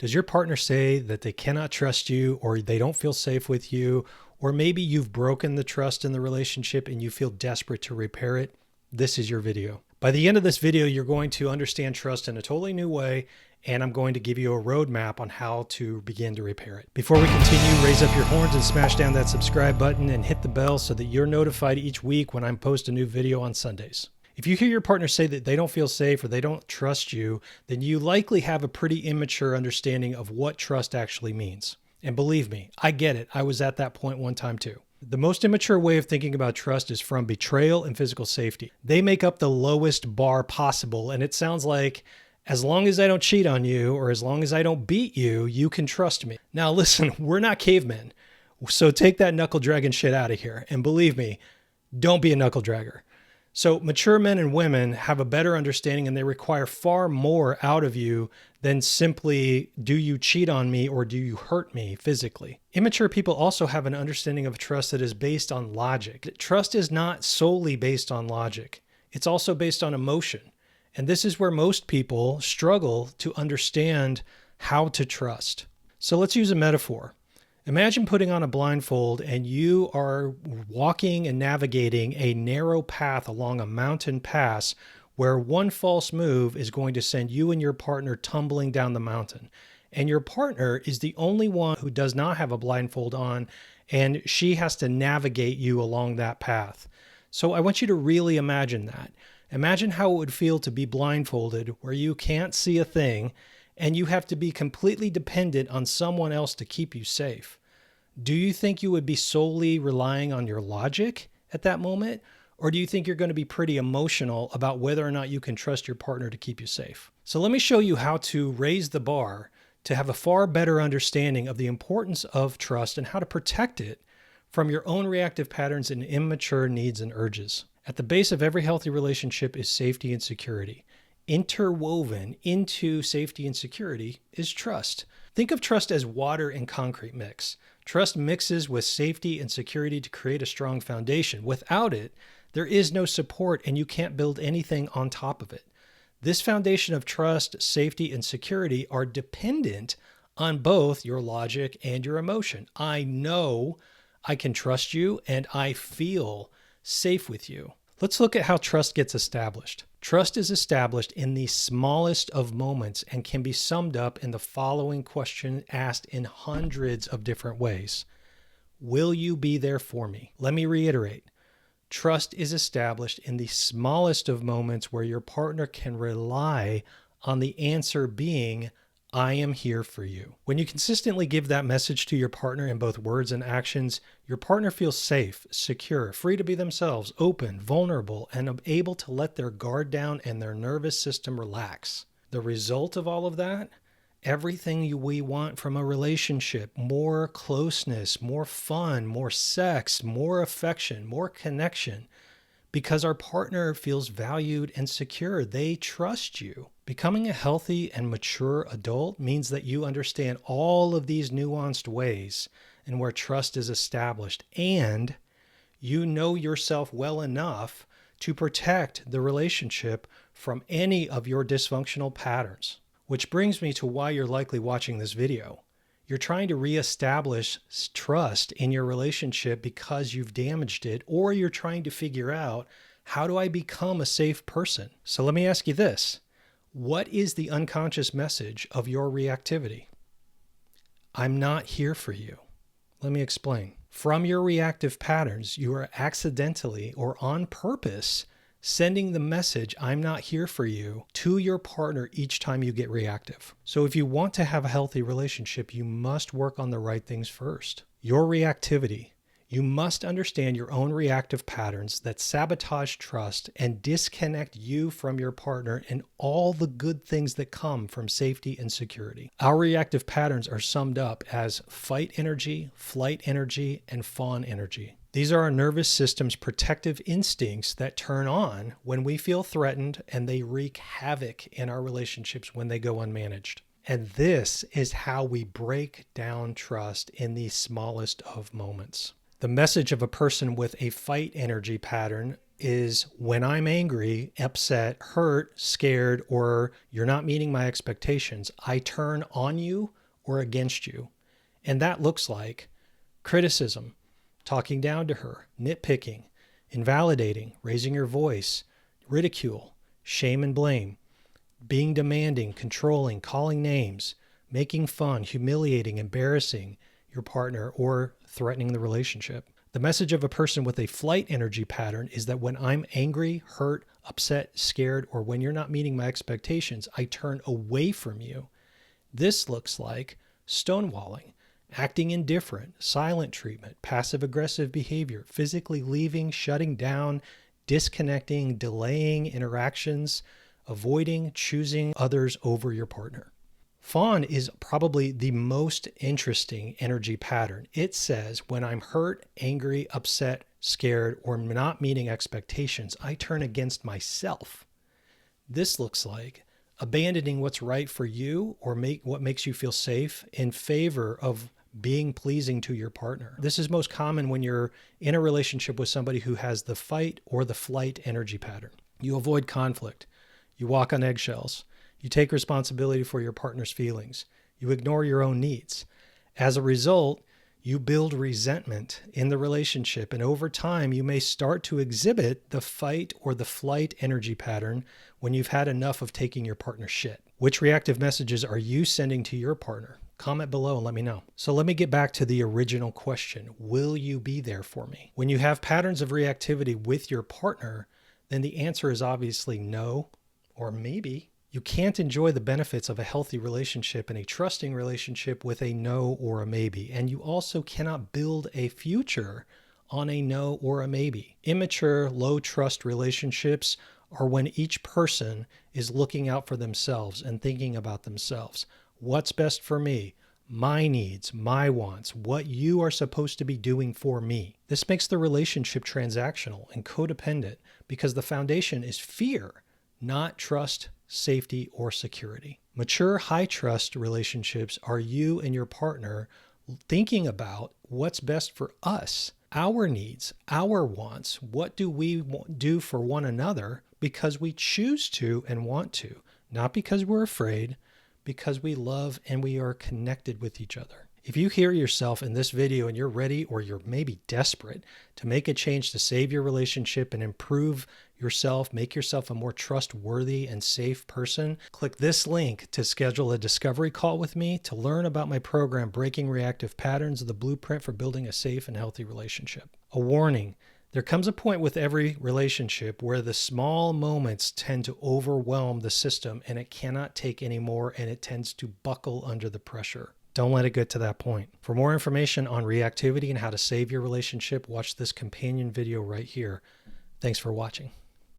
Does your partner say that they cannot trust you or they don't feel safe with you, or maybe you've broken the trust in the relationship and you feel desperate to repair it? This is your video. By the end of this video, you're going to understand trust in a totally new way, and I'm going to give you a roadmap on how to begin to repair it. Before we continue, raise up your horns and smash down that subscribe button and hit the bell so that you're notified each week when I post a new video on Sundays. If you hear your partner say that they don't feel safe or they don't trust you, then you likely have a pretty immature understanding of what trust actually means. And believe me, I get it. I was at that point one time too. The most immature way of thinking about trust is from betrayal and physical safety. They make up the lowest bar possible, and it sounds like, as long as I don't cheat on you or as long as I don't beat you, you can trust me. Now listen, we're not cavemen, so take that knuckle dragging shit out of here. And believe me, don't be a knuckle dragger. So mature men and women have a better understanding, and they require far more out of you than simply, do you cheat on me or do you hurt me physically? Immature people also have an understanding of trust that is based on logic. Trust is not solely based on logic. It's also based on emotion. And this is where most people struggle to understand how to trust. So let's use a metaphor. Imagine putting on a blindfold and you are walking and navigating a narrow path along a mountain pass where one false move is going to send you and your partner tumbling down the mountain. And your partner is the only one who does not have a blindfold on, and she has to navigate you along that path. So I want you to really imagine that. Imagine how it would feel to be blindfolded where you can't see a thing and you have to be completely dependent on someone else to keep you safe. Do you think you would be solely relying on your logic at that moment? Or do you think you're going to be pretty emotional about whether or not you can trust your partner to keep you safe? So let me show you how to raise the bar to have a far better understanding of the importance of trust and how to protect it from your own reactive patterns and immature needs and urges. At the base of every healthy relationship is safety and security. Interwoven into safety and security is trust. Think of trust as water and concrete mix. Trust mixes with safety and security to create a strong foundation. Without it, there is no support and you can't build anything on top of it. This foundation of trust, safety, and security are dependent on both your logic and your emotion. I know I can trust you and I feel safe with you. Let's look at how trust gets established. Trust is established in the smallest of moments and can be summed up in the following question asked in hundreds of different ways. Will you be there for me? Let me reiterate. Trust is established in the smallest of moments where your partner can rely on the answer being, I am here for you. When you consistently give that message to your partner in both words and actions, your partner feels safe, secure, free to be themselves, open, vulnerable, and able to let their guard down and their nervous system relax. The result of all of that? Everything we want from a relationship: more closeness, more fun, more sex, more affection, more connection. Because our partner feels valued and secure. They trust you. Becoming a healthy and mature adult means that you understand all of these nuanced ways and where trust is established, and you know yourself well enough to protect the relationship from any of your dysfunctional patterns. Which brings me to why you're likely watching this video. You're trying to reestablish trust in your relationship because you've damaged it, or you're trying to figure out, how do I become a safe person? So let me ask you this. What is the unconscious message of your reactivity? I'm not here for you. Let me explain. From your reactive patterns, you are accidentally or on purpose sending the message, I'm not here for you, to your partner each time you get reactive. So if you want to have a healthy relationship, you must work on the right things first. Your reactivity. You must understand your own reactive patterns that sabotage trust and disconnect you from your partner and all the good things that come from safety and security. Our reactive patterns are summed up as fight energy, flight energy, and fawn energy. These are our nervous system's protective instincts that turn on when we feel threatened, and they wreak havoc in our relationships when they go unmanaged. And this is how we break down trust in the smallest of moments. The message of a person with a fight energy pattern is when I'm angry, upset, hurt, scared, or you're not meeting my expectations, I turn on you or against you. And that looks like criticism, talking down to her, nitpicking, invalidating, raising your voice, ridicule, shame and blame, being demanding, controlling, calling names, making fun, humiliating, embarrassing your partner, or threatening the relationship. The message of a person with a flight energy pattern is that when I'm angry, hurt, upset, scared, or when you're not meeting my expectations, I turn away from you. This looks like stonewalling, acting indifferent, silent treatment, passive-aggressive behavior, physically leaving, shutting down, disconnecting, delaying interactions, avoiding, choosing others over your partner. Fawn is probably the most interesting energy pattern. It says when I'm hurt, angry, upset, scared, or not meeting expectations, I turn against myself. This looks like abandoning what's right for you or what makes you feel safe in favor of being pleasing to your partner. This is most common when you're in a relationship with somebody who has the fight or the flight energy pattern. You avoid conflict. You walk on eggshells. You take responsibility for your partner's feelings. You ignore your own needs. As a result, you build resentment in the relationship, and over time, you may start to exhibit the fight or the flight energy pattern when you've had enough of taking your partner's shit. Which reactive messages are you sending to your partner? Comment below and let me know. So let me get back to the original question. Will you be there for me? When you have patterns of reactivity with your partner, then the answer is obviously no, or maybe. You can't enjoy the benefits of a healthy relationship and a trusting relationship with a no or a maybe. And you also cannot build a future on a no or a maybe. Immature, low trust relationships are when each person is looking out for themselves and thinking about themselves. What's best for me? My needs, my wants, what you are supposed to be doing for me. This makes the relationship transactional and codependent because the foundation is fear, not trust, safety, or security. Mature, high trust relationships are you and your partner thinking about what's best for us, our needs, our wants. What do we do for one another because we choose to and want to, not because we're afraid, because we love and we are connected with each other. If you hear yourself in this video and you're ready or you're maybe desperate to make a change to save your relationship and improve yourself, make yourself a more trustworthy and safe person, click this link to schedule a discovery call with me to learn about my program, Breaking Reactive Patterns, the blueprint for building a safe and healthy relationship. A warning, there comes a point with every relationship where the small moments tend to overwhelm the system and it cannot take any more and it tends to buckle under the pressure. Don't let it get to that point. For more information on reactivity and how to save your relationship, watch this companion video right here. Thanks for watching.